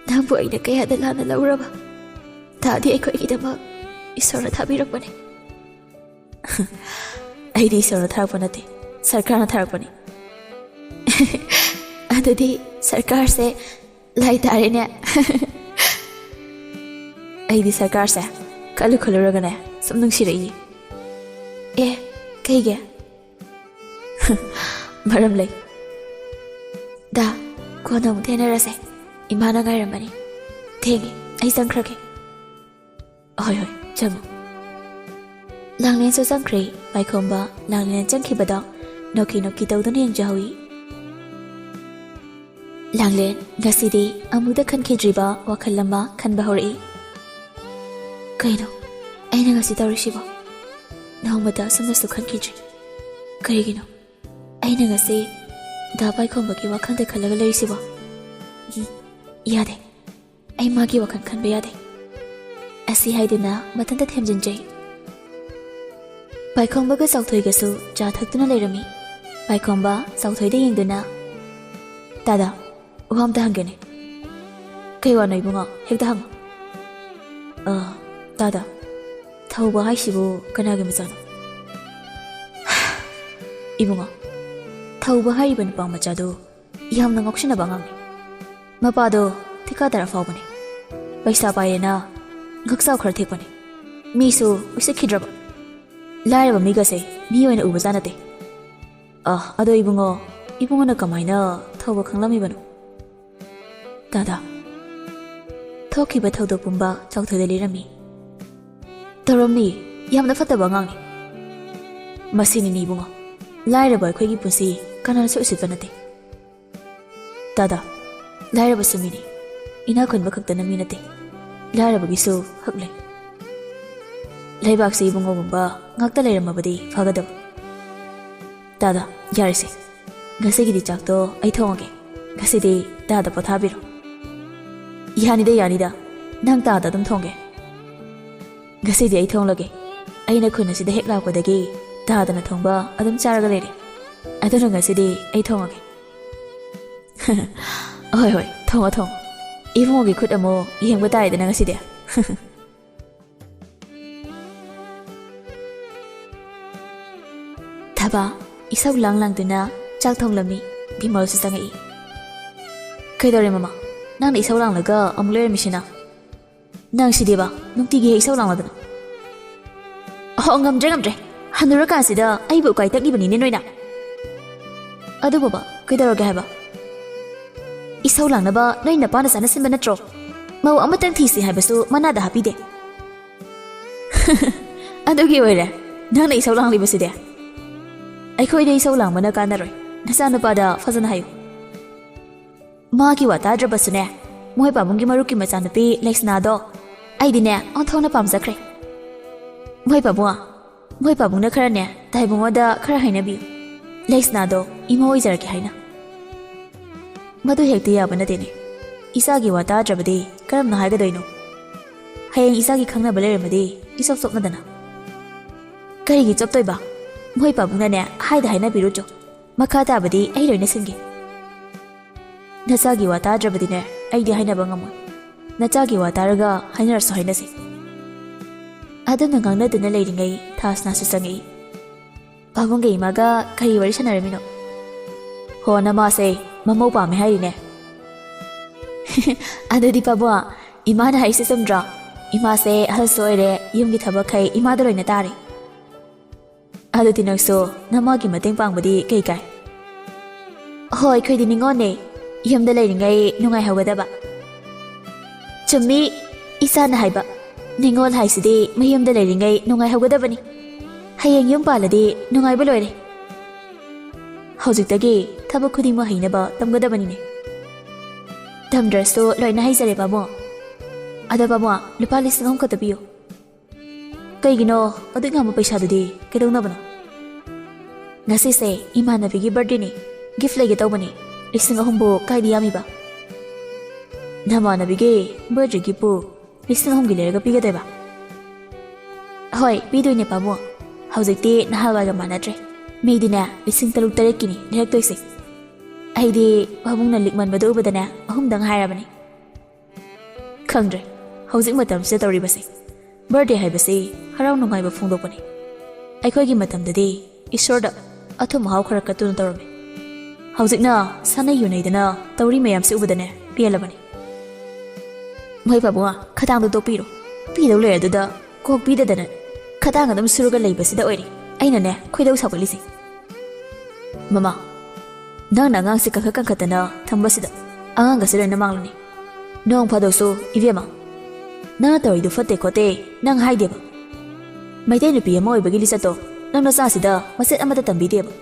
ꯅꯪꯕꯨ ꯑꯩꯅ ꯀꯌꯥꯗ ꯂꯥꯟꯅ ꯂꯧꯔꯕ ꯗꯥꯗꯤ ꯑꯩꯈꯣꯏꯒꯤꯗꯃꯛ ꯏꯁꯣꯔꯅ ꯊꯥꯕꯤꯔꯛꯄꯅꯤ ꯑꯩꯗꯤ ꯏꯁꯣꯔꯅ ꯊꯥꯔꯛꯄ ꯅꯠꯇꯦ ꯁꯔꯀꯥꯔꯅ ꯊꯥꯔꯛꯄꯅꯤ ꯑꯗꯨꯗꯤ ꯁꯔꯀꯥꯔꯁꯦ ꯂꯥꯏ ꯇꯥꯔꯦꯅꯦ ꯑꯩꯗꯤ ꯁꯔꯀꯥꯔꯁꯦ ꯈꯜꯂꯨ ꯈꯜꯂꯨꯔꯒꯅꯦ ꯁꯨꯝ ꯅꯨꯡꯁꯤꯔꯛꯏ ꯑꯦ ꯀꯩꯒꯤ ꯃꯔꯝ ꯂꯩ ꯗꯥ ꯀꯣꯟꯅ ꯑꯃꯨꯛ ꯊꯦꯡꯅꯔꯁꯦ ꯏꯃꯥꯅ ꯉꯥꯏꯔꯝꯕꯅꯤ ꯊꯦꯡꯉꯦ ꯑꯩ ꯆꯪꯈ꯭ꯔꯒꯦ ꯍꯣꯏ ꯍꯣꯏ ꯆꯪꯉꯨ ꯂꯥꯡꯂꯦꯟꯁꯨ ꯆꯪꯈ꯭ꯔꯦ ꯄꯥꯏꯈꯣꯝꯕ ꯂꯥꯡꯂꯦꯟ ꯆꯪꯈꯤꯕꯗ ꯅꯣꯛꯈꯤ ꯅꯣꯛꯈꯤ ꯇꯧꯗꯨꯅ ꯌꯦꯡꯖꯍꯧꯏ ꯂꯥꯡꯂꯦꯟ ꯉꯁꯤꯗꯤ ꯑꯃꯨꯛꯇ ꯈꯟꯈꯤꯗ꯭ꯔꯤꯕ ꯋꯥꯈꯜ ꯑꯃ ꯈꯟꯕ ꯍꯧꯔꯛꯏ ꯀꯩꯅꯣ ꯑꯩꯅ ꯉꯁꯤ ꯇꯧꯔꯤꯁꯤꯕꯣ ꯅꯣꯡꯃꯇ ꯑꯁꯨꯝꯅꯁꯨ ꯈꯟꯈꯤꯗ꯭ꯔꯤ ꯀꯔꯤꯒꯤꯅꯣ ꯑꯩꯅ ꯉꯁꯤ ꯗꯥ ꯄꯥꯏꯈꯣꯝꯕꯒꯤ ꯋꯥꯈꯜꯗ ꯈꯜꯂꯒ ꯂꯩꯔꯤꯁꯤꯕꯣ ꯌꯥꯗꯦ ꯑꯩ ꯃꯥꯒꯤ ꯋꯥꯈꯜ ꯈꯟꯕ ꯌꯥꯗꯦ ꯑꯁꯤ ꯍꯥꯏꯗꯨꯅ ꯃꯊꯟꯇ ꯊꯦꯝꯖꯤꯟꯖꯩ ꯄꯥꯏꯈꯣꯝꯕꯒ ꯆꯥꯎꯊꯣꯏꯒꯁꯨ ꯆꯥ ꯊꯛꯇꯨꯅ ꯂꯩꯔꯝꯃꯤ ꯄꯥꯏꯈꯣꯝꯕ ꯆꯥꯎꯊꯣꯏꯗ ꯌꯦꯡꯗꯨꯅ ꯗꯥꯗꯥ ꯋꯥ ꯑꯝꯇ ꯍꯪꯒꯦꯅꯦ ꯀꯩ ꯋꯥꯅꯣ ꯏꯕꯨꯡꯉꯣ ꯍꯦꯛꯇ ꯍꯪꯉꯣ ꯗꯥꯗꯥ ꯊꯧꯕ ꯍꯥꯏꯁꯤꯕꯨ ꯀꯅꯥꯒꯤ ꯃꯆꯥꯅꯣ ꯏꯕꯨꯡꯉꯣ ꯊꯧꯕ ꯍꯥꯏꯔꯤꯕ ꯅꯨꯄꯥ ꯃꯆꯥꯗꯣ ꯌꯥꯝꯅ ꯉꯥꯎꯁꯤꯟꯅꯕ ꯑꯉꯥꯡꯅꯤ ꯃꯄꯥꯗꯣ ꯊꯤꯀꯥꯗꯥꯔ ꯐꯥꯎꯕꯅꯤ ꯄꯩꯁꯥ ꯄꯥꯏꯔꯦꯅ ꯉꯛꯆꯥꯎ ꯈꯔ ꯊꯦꯛꯄꯅꯤ ꯃꯤꯁꯨ ꯎꯁꯤꯠꯈꯤꯗ꯭ꯔꯕ ꯂꯥꯏꯔꯕ ꯃꯤꯒꯁꯦ ꯃꯤ ꯑꯣꯏꯅ ꯎꯕꯖꯥꯠ ꯅꯠꯇꯦ ꯑꯗꯣ ꯏꯕꯨꯡꯉꯣꯅ ꯀꯃꯥꯏꯅ ꯊꯧꯕ ꯈꯪꯂꯝꯃꯤꯕꯅꯣ ꯗꯥꯗꯥ ꯊꯣꯛꯈꯤꯕ ꯊꯧꯗꯣꯛ ꯄꯨꯝꯕ ꯆꯥꯎꯊꯣꯏꯗ ꯂꯤꯔꯝꯃꯤ ꯇꯧꯔꯝꯅꯤ ꯌꯥꯝꯅ ꯐꯠꯇꯕ ꯑꯉꯥꯡꯅꯤ ꯃꯁꯤꯅꯤꯅꯤ ꯏꯕꯨꯡꯉꯣ ꯂꯥꯏꯔꯕ ꯑꯩꯈꯣꯏꯒꯤ ꯄꯨꯟꯁꯤ ꯀꯅꯥꯅꯁꯨ ꯎꯁꯤꯠꯄ ꯅꯠꯇꯦ ꯗꯥꯗꯥ ꯂꯥꯏꯔꯕꯁꯨ ꯃꯤꯅꯤ ꯏꯅꯥꯛ ꯈꯨꯟꯕ ꯈꯛꯇꯅ ꯃꯤ ꯅꯠꯇꯦ ꯂꯥꯏꯔꯕꯒꯤꯁꯨ ꯍꯛ ꯂꯩ ꯂꯩꯕꯥꯛꯁꯤ ꯏꯕꯨꯡꯉꯣꯒꯨꯝꯕ ꯉꯥꯛꯇ ꯂꯩꯔꯝꯃꯕꯗꯤ ꯐꯒꯗꯕ ꯗꯥꯗꯥ ꯌꯥꯔꯤꯁꯦ ꯉꯁꯤꯒꯤꯗꯤ ꯆꯥꯛꯇꯣ ꯑꯩ ꯊꯣꯡꯉꯒꯦ ꯉꯁꯤꯗꯤ ꯗꯥꯗꯥ ꯄꯣꯊꯥꯕꯤꯔꯣ ꯌꯥꯅꯤꯗ ꯅꯪ ꯇꯥꯗ ꯑꯗꯨꯝ ꯊꯣꯡꯒꯦ ꯉꯁꯤꯗꯤ ꯑꯩ ꯊꯣꯡꯂꯒꯦ ꯑꯩꯅ ꯈꯨꯟ ꯑꯁꯤꯗ ꯍꯦꯛ ꯂꯥꯛꯄꯗꯒꯤ ꯗꯥꯗꯥꯅ ꯊꯣꯡꯕ ꯑꯗꯨꯝ ꯆꯥꯔꯒ ꯂꯩꯔꯦ ꯑꯗꯨꯅ ꯉꯁꯤꯗꯤ ꯑꯩ ꯊꯣꯡꯉꯒꯦ ꯍꯣꯏ ꯊꯣꯡꯉꯣ ꯏꯕꯨꯡꯉꯣꯒꯤ ꯈꯨꯠ ꯑꯃꯨꯛ ꯌꯦꯡꯕ ꯇꯥꯔꯦꯗꯅ ꯉꯁꯤꯗꯤ ꯊꯕꯥ ꯏꯁꯧ ꯂꯥꯡꯗꯨꯅ ꯆꯥꯛ ꯊꯣꯡꯂꯝꯃꯤ ꯕꯤꯃꯜꯁꯨ ꯆꯪꯉꯛꯏ ꯀꯩꯗꯧꯔꯦ ꯃꯃꯥ ꯅꯪꯅ ꯏꯁꯧ ꯂꯥꯡꯂꯒ ꯑꯃꯨꯛ ꯂꯩꯔꯝꯃꯤꯁꯤꯅ ꯅꯪ ꯁꯤꯗꯤꯕ ꯅꯨꯡꯇꯤꯒꯤ ꯍꯦꯛ ꯏꯁꯧ ꯂꯥꯡꯂꯗꯅ ꯉꯝꯗ꯭ꯔꯦ ꯍꯟꯅꯨꯔꯀꯥꯟꯁꯤꯗ ꯑꯩꯕꯨ ꯎꯀꯥꯏ ꯇꯛꯂꯤꯕꯅꯤꯅꯦ ꯅꯣꯏꯅ ꯑꯗꯨ ꯕꯕꯥ ꯀꯩꯗꯧꯔꯒꯦ ꯍꯥꯏꯕ ꯏꯁꯧ ꯂꯥꯡꯅꯕ ꯅꯣꯏ ꯅꯄꯥꯅ ꯆꯥꯅ ꯁꯤꯟꯕ ꯅꯠꯇ꯭ꯔꯣ ꯃꯧ ꯑꯃꯇꯪ ꯊꯤꯁꯤ ꯍꯥꯏꯕꯁꯨ ꯃꯅꯥꯗ ꯍꯥꯞꯄꯤꯗꯦ ꯑꯗꯨꯒꯤ ꯑꯣꯏꯔꯦ ꯅꯪꯅ ꯏꯁꯧ ꯂꯥꯡꯂꯤꯕꯁꯤꯗꯤ ꯑꯩꯈꯣꯏꯗ ꯏꯁꯧ ꯂꯥꯡꯕꯅ ꯀꯥꯟꯅꯔꯣꯏ ꯅꯆꯥꯅꯨꯄꯥꯗ ꯐꯖꯅ ꯍꯥꯏꯌꯨ ꯃꯥꯒꯤ ꯋꯥ ꯇꯥꯗ꯭ꯔꯕꯁꯨꯅꯦ ꯃꯣꯏ ꯄꯥꯕꯨꯡꯒꯤ ꯃꯔꯨꯞꯀꯤ ꯃꯆꯥꯅꯨꯄꯤ ꯂꯩꯁꯅꯥꯗꯣ ꯑꯩꯗꯤꯅꯦ ꯑꯣꯟꯊꯣꯛꯅ ꯄꯥꯝꯖꯈ꯭ꯔꯦ ꯃꯣꯏ ꯄꯥꯕꯨꯡꯅ ꯈꯔꯅꯦ ꯇꯥꯏꯕꯨꯡꯉꯣꯗ ꯈꯔ ꯍꯥꯏꯅꯕꯤꯌꯨ ꯂꯩꯁꯅꯥꯗꯣ ꯏꯃꯥ ꯑꯣꯏꯖꯔꯛꯀꯦ ꯍꯥꯏꯅ ꯃꯗꯨ ꯍꯦꯛꯇ ꯌꯥꯕ ꯅꯠꯇꯦꯅꯦ ꯏꯆꯥꯒꯤ ꯋꯥ ꯇꯥꯗ꯭ꯔꯕꯗꯤ ꯀꯔꯝꯅ ꯍꯥꯏꯒꯗꯣꯏꯅꯣ ꯍꯌꯦꯡ ꯏꯆꯥꯒꯤ ꯈꯪꯅꯕ ꯂꯩꯔꯝꯃꯗꯤ ꯏꯆꯣꯞ ꯆꯣꯞꯅꯗꯅ ꯀꯔꯤꯒꯤ ꯆꯣꯞꯇꯣꯏꯕ ꯃꯣꯏ ꯄꯥꯕꯨꯡꯅꯅꯦ ꯍꯥꯏꯅꯕꯤꯔꯨꯆꯣ ꯃꯈꯥ ꯇꯥꯕꯗꯤ ꯑꯩ ꯂꯣꯏꯅ ꯁꯤꯟꯒꯦ ꯅꯆꯥꯒꯤ ꯋꯥ ꯇꯥꯗ꯭ꯔꯕꯗꯤꯅꯦ ꯑꯩꯗꯤ ꯍꯥꯏꯅꯕ ꯉꯝꯃꯣꯏ ꯅꯆꯥꯒꯤ ꯋꯥ ꯇꯥꯔꯒ ꯍꯥꯏꯅꯔꯁꯨ ꯍꯥꯏꯅꯁꯤ ꯑꯗꯨꯝꯅ ꯉꯥꯡꯅꯗꯨꯅ ꯂꯩꯔꯤꯉꯩ ꯊꯥꯁꯅꯥꯁꯨ ꯆꯪꯉꯛꯏ ꯄꯥꯕꯨꯡꯒ ꯏꯃꯥꯒ ꯀꯔꯤ ꯋꯥꯔꯤ ꯁꯥꯟꯅꯔꯝꯃꯤꯅꯣ ꯍꯣ ꯅꯃꯥꯁꯦ ꯃꯃꯧ ꯄꯥꯝꯃꯦ ꯍꯥꯏꯔꯤꯅꯦ ꯑꯗꯨꯗꯤ ꯄꯥꯕꯨꯡ ꯏꯃꯥꯅ ꯍꯥꯏꯁꯦ ꯆꯨꯝꯗ꯭ꯔꯣ ꯏꯃꯥꯁꯦ ꯑꯍꯜꯁꯨ ꯑꯣꯏꯔꯦ ꯌꯨꯝꯒꯤ ꯊꯕꯛꯈꯩ ꯏꯃꯥꯗ ꯂꯣꯏꯅ ꯇꯥꯔꯦ ꯑꯗꯨꯗꯤ ꯅꯪꯁꯨ ꯅꯃꯥꯒꯤ ꯃꯇꯦꯡ ꯄꯥꯡꯕꯗꯤ ꯀꯩ ꯀꯥꯏ ꯍꯣꯏ ꯑꯩꯈꯣꯏꯗꯤ ꯅꯤꯡꯉꯣꯟꯅꯦ ꯌꯨꯝꯗ ꯂꯩꯔꯤꯉꯩ ꯅꯨꯡꯉꯥꯏꯍꯧꯒꯗꯕ ꯆꯨꯝꯃꯤ ꯏꯁꯥꯅ ꯍꯥꯏꯕ ꯅꯤꯡꯉꯣꯜ ꯍꯥꯏꯁꯤꯗꯤ ꯃꯌꯨꯝꯗ ꯂꯩꯔꯤꯉꯩ ꯅꯨꯡꯉꯥꯏꯍꯧꯒꯗꯕꯅꯤ ꯍꯌꯦꯡ ꯌꯨꯝ ꯄꯥꯜꯂꯗꯤ ꯅꯨꯡꯉꯥꯏꯕ ꯂꯣꯏꯔꯦ ꯍꯧꯖꯤꯛꯇꯒꯤ ꯊꯕꯛ ꯈꯨꯗꯤꯡꯃꯛ ꯍꯩꯅꯕ ꯇꯝꯒꯗꯕꯅꯤꯅꯦ ꯇꯝꯗ꯭ꯔꯁꯨ ꯂꯣꯏꯅ ꯍꯩꯖꯔꯦ ꯄꯥꯃꯣ ꯑꯗꯣ ꯄꯥꯃꯣ ꯂꯨꯄꯥ 3,000 ꯈꯛꯇ ꯄꯤꯌꯨ ꯀꯩꯒꯤꯅꯣ ꯑꯗꯨꯛ ꯌꯥꯝꯕ ꯄꯩꯁꯥꯗꯨꯗꯤ ꯀꯩꯗꯧꯅꯕꯅꯣ ꯉꯁꯤꯁꯦ ꯏꯃꯥꯟꯅꯕꯤꯒꯤ ꯕꯔꯊꯗꯦꯅꯤ ꯒꯤꯐꯠ ꯂꯩꯒꯦ ꯇꯧꯕꯅꯤ 3,000ꯕꯨ ꯀꯥꯏꯗ ꯌꯥꯝꯃꯤꯕ ꯅꯃꯥꯟꯅꯕꯤꯒꯤ ꯕꯔꯊꯗꯦ ꯒꯤꯐꯠꯄꯨ 3,000ꯒꯤ ꯂꯩꯔꯒ ꯄꯤꯒꯗꯣꯏꯕ ꯍꯣꯏ ꯄꯤꯗꯣꯏꯅꯦ ꯄꯥꯃꯣ ꯍꯧꯖꯤꯛꯇꯤ ꯅꯍꯥꯟꯋꯥꯏꯒ ꯃꯥꯟꯅꯗ꯭ꯔꯦ ꯃꯤꯗꯤꯅꯦ 6,000-7,000ꯀꯤꯅꯤ ꯂꯩꯔꯛꯇꯣꯏꯁꯦ ꯑꯩꯗꯤ ꯄꯥꯕꯨꯡꯅ ꯂꯤꯛꯃꯟꯕꯗꯨ ꯎꯕꯗꯅꯦ 3ꯗꯪ ꯍꯥꯏꯔꯕꯅꯤ ꯈꯪꯗ꯭ꯔꯦ ꯍꯧꯖꯤꯛ ꯃꯇꯝꯁꯤꯗ ꯇꯧꯔꯤꯕꯁꯦ ꯕꯔꯊꯗꯦ ꯍꯥꯏꯕꯁꯤ ꯍꯔꯥꯎ ꯅꯨꯡꯉꯥꯏꯕ ꯐꯣꯡꯗꯣꯛꯄꯅꯤ ꯑꯩꯈꯣꯏꯒꯤ ꯃꯇꯝꯗꯗꯤ ꯏꯁꯣꯔꯗ ꯑꯊꯨꯝ ꯑꯍꯥꯎ ꯈꯔ ꯀꯠꯇꯨꯅ ꯇꯧꯔꯝꯃꯤ ꯍꯧꯖꯤꯛꯅ ꯁꯥꯟꯅꯩ ꯌꯨꯅꯩꯗꯅ ꯇꯧꯔꯤ ꯃꯌꯥꯝꯁꯤ ꯎꯕꯗꯅꯦ ꯄꯦꯜꯂꯕꯅꯤ ꯃꯣꯏ ꯄꯥꯕꯨꯡ ꯈꯗꯥꯡꯗꯣ ꯇꯣꯛꯄꯤꯔꯣ ꯄꯤꯗꯧ ꯂꯩꯔ ꯑꯗꯨꯗ ꯀꯣꯛ ꯄꯤꯗꯗꯅ ꯈꯗꯥꯡ ꯑꯗꯨꯝ ꯁꯨꯔꯒ ꯂꯩꯕꯁꯤꯗ ꯑꯣꯏꯔꯦ ꯑꯩꯅꯅꯦ ꯈꯣꯏꯗꯧ ꯁꯥꯎꯒꯠꯂꯤꯁꯦ ꯃꯃꯥ ꯅꯪꯅ ꯑꯉꯥꯡꯁꯤ ꯀꯟꯈꯠꯇꯅ ꯊꯝꯕꯁꯤꯗ ꯑꯉꯥꯡꯒꯁꯤ ꯂꯣꯏꯅ ꯃꯥꯡꯂꯅꯤ ꯅꯣꯡ ꯐꯥꯗꯣꯛꯁꯨ ꯏꯕꯦꯝꯃ ꯅꯪꯅ ꯇꯧꯔꯤꯗꯨ ꯐꯠꯇꯦ ꯈꯣꯠꯇꯦ ꯅꯪ ꯍꯥꯏꯗꯦꯕ ꯃꯩꯇꯩ ꯅꯨꯄꯤ ꯑꯃ ꯑꯣꯏꯕꯒꯤ ꯂꯤꯆꯠꯇꯣ ꯅꯪ ꯅꯆꯥꯁꯤꯗ ꯃꯆꯦꯠ ꯑꯃꯠꯇ ꯇꯝꯕꯤꯗꯦꯕ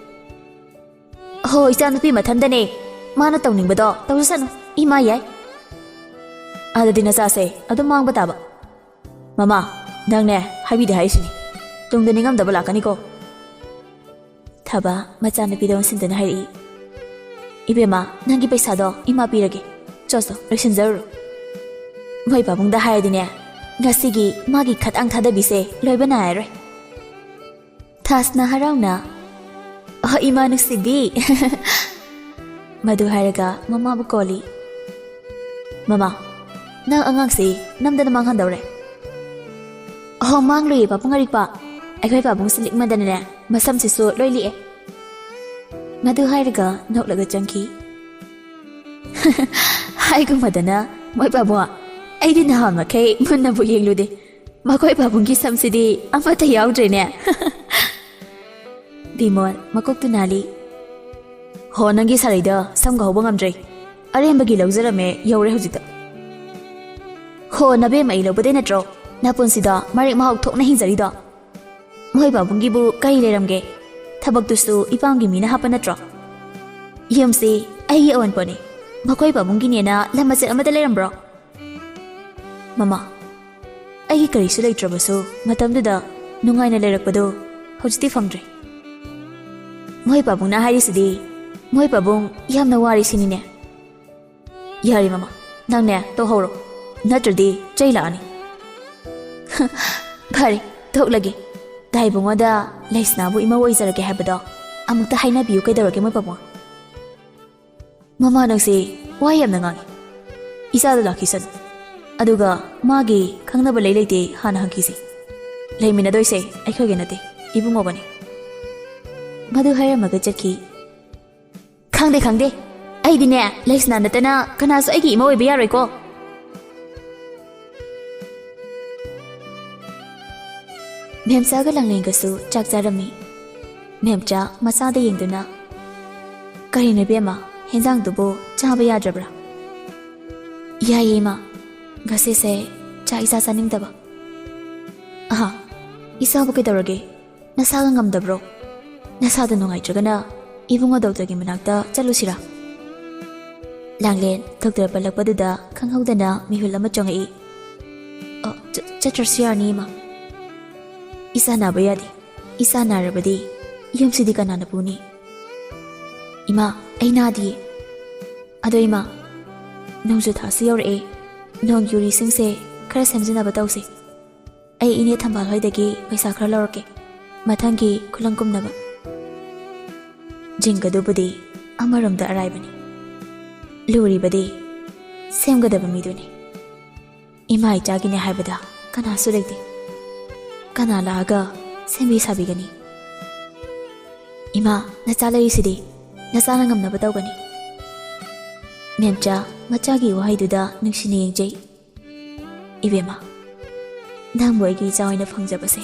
ꯍꯣ ꯏꯆꯥ ꯅꯨꯄꯤ ꯃꯊꯟꯗꯅꯦ ꯃꯥꯅ ꯇꯧꯅꯤꯡꯕꯗꯣ ꯇꯧꯖꯁꯅꯨ ꯏꯃꯥ ꯌꯥꯏ ꯑꯗꯨꯗꯤ ꯅꯆꯥꯁꯦ ꯑꯗꯨꯝ ꯃꯥꯡꯕ ꯇꯥꯕ ꯃꯃꯥ ꯅꯪꯅꯦ ꯍꯥꯏꯕꯤꯗꯦ ꯍꯥꯏꯁꯤꯅꯤ ꯇꯨꯡꯗ ꯅꯤꯡꯉꯝꯗꯕ ꯂꯥꯛꯀꯅꯤꯀꯣ ꯊꯕ ꯃꯆꯥꯅꯨꯄꯤꯗ ꯑꯣꯟꯁꯤꯟꯗꯨꯅ ꯍꯥꯏꯔꯛꯏ ꯏꯕꯦꯝꯃ ꯅꯪꯒꯤ ꯄꯩꯁꯥꯗꯣ ꯏꯃꯥ ꯄꯤꯔꯒꯦ ꯆꯣꯆꯣ ꯂꯣꯏꯁꯤꯟꯖꯔꯨꯔꯣ ꯃꯣꯏ ꯄꯥꯕꯨꯡꯗ ꯍꯥꯏꯔꯗꯤꯅꯦ ꯉꯁꯤꯒꯤ ꯃꯥꯒꯤ ꯈꯇꯥꯡ ꯊꯥꯗꯕꯤꯁꯦ ꯂꯣꯏꯕ ꯅꯥꯏꯔꯔꯣꯏ ꯊꯥꯁꯅ ꯍꯔꯥꯎꯅ ꯏꯃꯥ ꯅꯨꯡꯁꯤꯕꯤ ꯃꯗꯨ ꯍꯥꯏꯔꯒ ꯃꯃꯥꯕꯨ ꯀꯣꯜꯂꯤ ꯃꯃꯥ ꯅꯪ ꯑꯉꯥꯡꯁꯤ ꯅꯝꯗꯅ ꯃꯥꯡꯍꯟꯗꯧꯔꯦ ꯃꯥꯡꯂꯨꯏꯌꯦ ꯄꯥꯕꯨꯡ ꯑꯔꯤꯛꯄ ꯑꯩꯈꯣꯏ ꯄꯥꯕꯨꯡꯁꯤ ꯂꯤꯛꯃꯟꯗꯅꯅꯦ ꯃꯁꯝꯁꯤꯁꯨ ꯂꯣꯏ ꯂꯤꯛꯑꯦ ꯃꯗꯨ ꯍꯥꯏꯔꯒ ꯅꯣꯛꯂꯒ ꯆꯪꯈꯤ ꯍꯥꯏꯒꯨꯝꯃꯗꯅ ꯃꯣꯏ ꯄꯥꯕꯨꯡ ꯑꯩꯗꯤ ꯅꯍꯥꯟ ꯃꯈꯩ ꯃꯨꯟꯅꯕꯨ ꯌꯦꯡꯂꯨꯗꯦ ꯃꯈꯣꯏ ꯄꯥꯕꯨꯡꯒꯤ ꯁꯝꯁꯤꯗꯤ ꯑꯃꯠꯇ ꯌꯥꯎꯗ꯭ꯔꯦꯅꯦ ꯕꯤꯃꯣꯜ ꯃꯀꯣꯛꯇꯨ ꯅꯥꯜꯂꯤ ꯍꯣ ꯅꯪꯒꯤ ꯁꯥꯔꯩꯗ ꯁꯝꯒ ꯍꯧꯕ ꯉꯝꯗ꯭ꯔꯦ ꯑꯔꯦꯝꯕꯒꯤ ꯂꯧꯖꯔꯝꯃꯦ ꯌꯧꯔꯦ ꯍꯧꯖꯤꯛꯇ ꯍꯣ ꯅꯕꯦꯝ ꯑꯩ ꯂꯧꯕꯗꯩ ꯅꯠꯇ꯭ꯔꯣ ꯅꯄꯨꯟꯁꯤꯗ ꯃꯔꯤꯛ ꯃꯍꯥꯎ ꯊꯣꯛꯅ ꯍꯤꯡꯖꯔꯤꯗꯣ ꯃꯣꯏ ꯄꯥꯕꯨꯡꯒꯤꯕꯨ ꯀꯔꯤ ꯂꯩꯔꯝꯒꯦ ꯊꯕꯛꯇꯨꯁꯨ ꯏꯄꯥꯝꯒꯤ ꯃꯤꯅ ꯍꯥꯞꯄ ꯅꯠꯇ꯭ꯔꯣ ꯌꯨꯝꯁꯤ ꯑꯩꯒꯤ ꯑꯋꯟꯄꯣꯠꯅꯤ ꯃꯈꯣꯏ ꯄꯥꯕꯨꯡꯒꯤꯅꯦꯅ ꯂꯝ ꯃꯆꯦꯠ ꯑꯃꯗ ꯂꯩꯔꯝꯕ꯭ꯔꯣ ꯃꯃꯥ ꯑꯩꯒꯤ ꯀꯔꯤꯁꯨ ꯂꯩꯇ꯭ꯔꯕꯁꯨ ꯃꯇꯝꯗꯨꯗ ꯅꯨꯡꯉꯥꯏꯅ ꯂꯩꯔꯛꯄꯗꯣ ꯍꯧꯖꯤꯛꯇꯤ ꯐꯪꯗ꯭ꯔꯦ ꯃꯣꯏ ꯄꯥꯕꯨꯡꯅ ꯍꯥꯏꯔꯤꯁꯤꯗꯤ ꯃꯣꯏ ꯄꯥꯕꯨꯡ ꯌꯥꯝꯅ ꯋꯥꯔꯤꯁꯤꯅꯤꯅꯦ ꯌꯥꯔꯦ ꯃꯃꯥ ꯅꯪꯅꯦ ꯇꯧꯍꯧꯔꯣ ꯅꯠꯇ꯭ꯔꯗꯤ ꯆꯩ ꯂꯥꯛꯑꯅꯤ ꯐꯔꯦ ꯊꯣꯛꯂꯒꯦ ꯗꯥꯏꯕꯨꯡꯉꯣꯗ ꯂꯩꯁꯅꯥꯕꯨ ꯏꯃꯧ ꯑꯣꯏꯖꯔꯒꯦ ꯍꯥꯏꯕꯗꯣ ꯑꯃꯨꯛꯇ ꯍꯥꯏꯅꯕꯤꯌꯨ ꯀꯩꯗꯧꯔꯒꯦ ꯃꯣꯏ ꯄꯥꯕꯨꯡ ꯃꯃꯥ ꯅꯪꯁꯤ ꯋꯥ ꯌꯥꯝꯅ ꯉꯥꯡꯉꯤ ꯏꯆꯥꯗ ꯂꯥꯛꯈꯤꯁꯅꯨ ꯑꯗꯨꯒ ꯃꯥꯒꯤ ꯈꯪꯅꯕ ꯂꯩꯇꯦ ꯍꯥꯟꯅ ꯍꯪꯈꯤꯁꯤ ꯂꯩꯃꯤꯟꯅꯗꯣꯏꯁꯦ ꯑꯩꯈꯣꯏꯒꯤ ꯅꯠꯇꯦ ꯏꯕꯨꯡꯉꯣꯒꯅꯤ ꯃꯗꯨ ꯍꯥꯏꯔꯝꯃꯒ ꯆꯠꯈꯤ ꯈꯪꯗꯦ ꯑꯩꯗꯤꯅꯦ ꯂꯩꯁꯅꯥ ꯅꯠꯇꯅ ꯀꯅꯥꯁꯨ ꯑꯩꯒꯤ ꯏꯃꯧ ꯑꯣꯏꯕ ꯌꯥꯔꯣꯏꯀꯣ ꯃꯦꯝꯆꯥꯒ ꯂꯥꯡꯂꯦꯟꯒꯁꯨ ꯆꯥꯛ ꯆꯥꯔꯝꯃꯤ ꯃꯦꯝꯆꯥ ꯃꯆꯥꯗ ꯌꯦꯡꯗꯨꯅ ꯀꯔꯤꯅꯣ ꯏꯕꯦꯝꯃ ꯍꯦꯟꯖꯥꯡꯗꯨꯕꯨ ꯆꯥꯕ ꯌꯥꯗ꯭ꯔꯕ꯭ꯔꯥ ꯌꯥꯏꯌꯦ ꯏꯃꯥ ꯉꯁꯤꯁꯦ ꯆꯥꯛ ꯏꯆꯥ ꯆꯥꯅꯤꯡꯗꯕ ꯏꯆꯥꯕꯨ ꯀꯩꯗꯧꯔꯒꯦ ꯅꯁꯥꯒ ꯉꯝꯗꯕ꯭ꯔꯣ ꯅꯁꯥꯗ ꯅꯨꯡꯉꯥꯏꯇ꯭ꯔꯒꯅ ꯏꯕꯨꯡꯉꯣ ꯗꯣꯛꯇꯔꯒꯤ ꯃꯅꯥꯛꯇ ꯆꯠꯂꯨꯁꯤꯔꯥ ꯂꯥꯡꯂꯦꯟ ꯗꯣꯛꯇꯔ ꯄꯜꯂꯛꯄꯗꯨꯗ ꯈꯪꯍꯧꯗꯅ ꯃꯤꯍꯨꯜ ꯑꯃ ꯆꯣꯡꯉꯛꯏ ꯆꯠꯇ꯭ꯔꯁꯨ ꯌꯥꯔꯅꯤ ꯏꯃꯥ ꯏꯆꯥ ꯅꯥꯕ ꯌꯥꯗꯦ ꯏꯆꯥ ꯅꯥꯔꯕꯗꯤ ꯌꯨꯝꯁꯤꯗꯤ ꯀꯅꯥꯅ ꯄꯨꯅꯤ ꯏꯃꯥ ꯑꯩ ꯅꯥꯗꯤꯌꯦ ꯑꯗꯣ ꯏꯃꯥ ꯅꯣꯡꯖꯨ ꯊꯥꯁꯨ ꯌꯧꯔꯛꯑꯦ ꯅꯣꯡ ꯌꯨꯔꯤꯁꯤꯡꯁꯦ ꯈꯔ ꯁꯦꯝꯖꯤꯟꯅꯕ ꯇꯧꯁꯤ ꯑꯩ ꯏꯅꯦ ꯊꯝꯕꯥꯜ ꯍꯣꯏꯗꯒꯤ ꯄꯩꯁꯥ ꯈꯔ ꯂꯧꯔꯛꯀꯦ ꯃꯊꯪꯒꯤ ꯈꯨꯂꯪ ꯀꯨꯝꯅꯕ ꯖꯤꯡꯒꯗꯨꯕꯨꯗꯤ ꯑꯃꯔꯣꯝꯗ ꯑꯔꯥꯏꯕꯅꯤ ꯂꯨꯔꯤꯕꯗꯤ ꯁꯦꯝꯒꯗꯕ ꯃꯤꯗꯨꯅꯤ ꯏꯃꯥ ꯏꯆꯥꯒꯤꯅꯦ ꯍꯥꯏꯕꯗ ꯀꯅꯥꯁꯨ ꯂꯩꯇꯦ ꯀꯅꯥ ꯂꯥꯛꯑꯒ ꯁꯦꯝꯕꯤ ꯁꯥꯕꯤꯒꯅꯤ ꯏꯃꯥ ꯅꯆꯥ ꯂꯩꯔꯤꯁꯤꯗꯤ ꯅꯆꯥꯅ ꯉꯝꯅꯕ ꯇꯧꯒꯅꯤ ꯃꯦꯝꯆꯥ ꯃꯆꯥꯒꯤ ꯋꯥꯍꯩꯗꯨꯗ ꯅꯨꯡꯁꯤꯅ ꯌꯦꯡꯖꯩ ꯏꯕꯦꯝꯃ ꯅꯪꯕꯨ ꯑꯩꯒꯤ ꯏꯆꯥ ꯑꯣꯏꯅ ꯐꯪꯖꯕꯁꯦ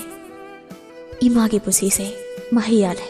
ꯏꯃꯥꯒꯤ ꯄꯨꯟꯁꯤꯁꯦ ꯃꯍꯩ ꯌꯥꯜꯂꯦ